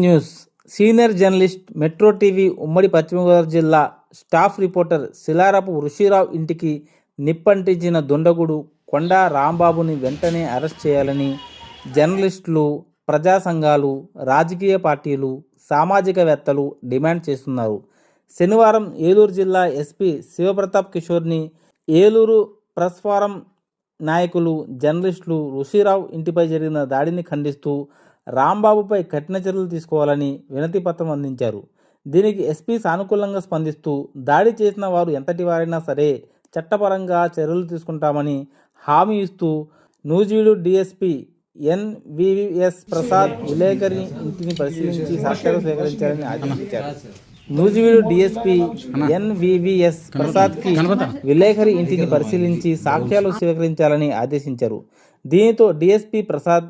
News senior journalist metro TV ఉమ్మడి పశ్చిమ గోదావరి జిల్లా స్టాఫ్ రిపోర్టర్ శిలారపు ఋషిరావు ఇంటికి నిప్పంటించిన దుండగుడు కొండా రాంబాబుని వెంటనే అరెస్ట్ చేయాలని జర్నలిస్టులు, ప్రజా సంఘాలు, రాజకీయ పార్టీలు, సామాజికవేత్తలు డిమాండ్ చేస్తున్నారు. శనివారం ఏలూరు జిల్లా ఎస్పీ శివప్రతాప్ కిషోర్ని ఏలూరు ప్రెస్ ఫోరం నాయకులు, జర్నలిస్టులు ఋషిరావు ఇంటిపై జరిగిన దాడిని ఖండిస్తూ రాంబాబుపై కఠిన చర్యలు తీసుకోవాలని వినతి పత్రం అందించారు. దీనికి ఎస్పీ సానుకూలంగా స్పందిస్తూ దాడి చేసిన వారు ఎంతటి వారైనా సరే చట్టపరంగా చర్యలు తీసుకుంటామని హామీ ఇస్తూ నూజివీడు డీఎస్పీ ఎన్వీవీఎస్ ప్రసాద్ విలేకరి ఇంటిని పరిశీలించి సాక్ష్యాలు సేకరించాలని ఆదేశించారు. నూజివీడు డీఎస్పీ ఎన్వీవీఎస్ ప్రసాద్కి విలేకరి ఇంటిని పరిశీలించి సాక్ష్యాలు సేకరించాలని ఆదేశించారు. దీనితో డీఎస్పీ ప్రసాద్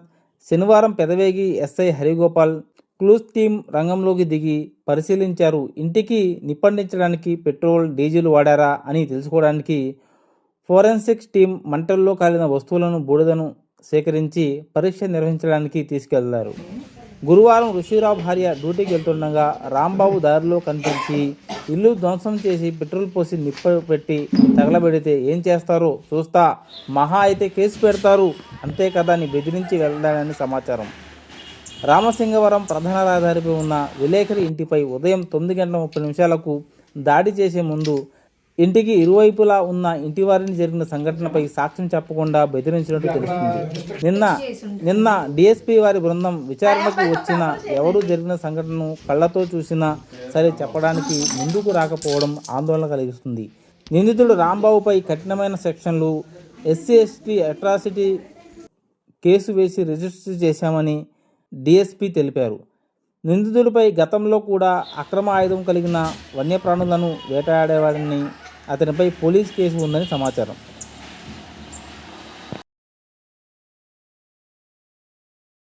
శనివారం Pedavegi SI Harigopal clues team రంగంలోకి దిగి పరిశీలించారు. ఇంటికి నిప్పంటించడానికి పెట్రోల్, డీజిల్ వాడారా అని తెలుసుకోవడానికి ఫోరెన్సిక్స్ టీం మంటల్లో కాలిన వస్తువులను, బూడిదను సేకరించి పరీక్ష నిర్వహించడానికి తీసుకెళ్లారు. గురువారం ఋషిరావు భార్య డ్యూటీకి వెళ్తుండగా రాంబాబు దారిలో కనిపించి ఇల్లు ధ్వంసం చేసి పెట్రోల్ పోసి నిప్ప పెట్టి తగలబెడితే ఏం చేస్తారో చూస్తా, మహా అయితే కేసు పెడతారు అంతే కదా అని బెదిరించి వెళ్ళాలని సమాచారం. రామసింగవరం ప్రధాన రహదారిపై ఉన్న విలేకరి ఇంటిపై ఉదయం 9:30 దాడి చేసే ముందు ఇంటికి ఇరువైపులా ఉన్న ఇంటివారిని జరిగిన సంఘటనపై సాక్ష్యం చెప్పకుండా బెదిరించినట్టు తెలుస్తుంది. నిన్న డీఎస్పీ వారి బృందం విచారణకు వచ్చిన ఎవరు జరిగిన సంఘటనను కళ్ళతో చూసినా సరే చెప్పడానికి ముందుకు రాకపోవడం ఆందోళన కలిగిస్తుంది. నిందితుడు రాంబాబుపై కఠినమైన సెక్షన్లు SC/ST అట్రాసిటీ కేసు వేసి రిజిస్టర్ చేశామని డీఎస్పీ తెలిపారు. నిందితుడిపై గతంలో కూడా అక్రమ ఆయుధం కలిగిన వన్యప్రాణులను వేటాడేవాడని అతనిపై పోలీస్ కేసు ఉందని సమాచారం.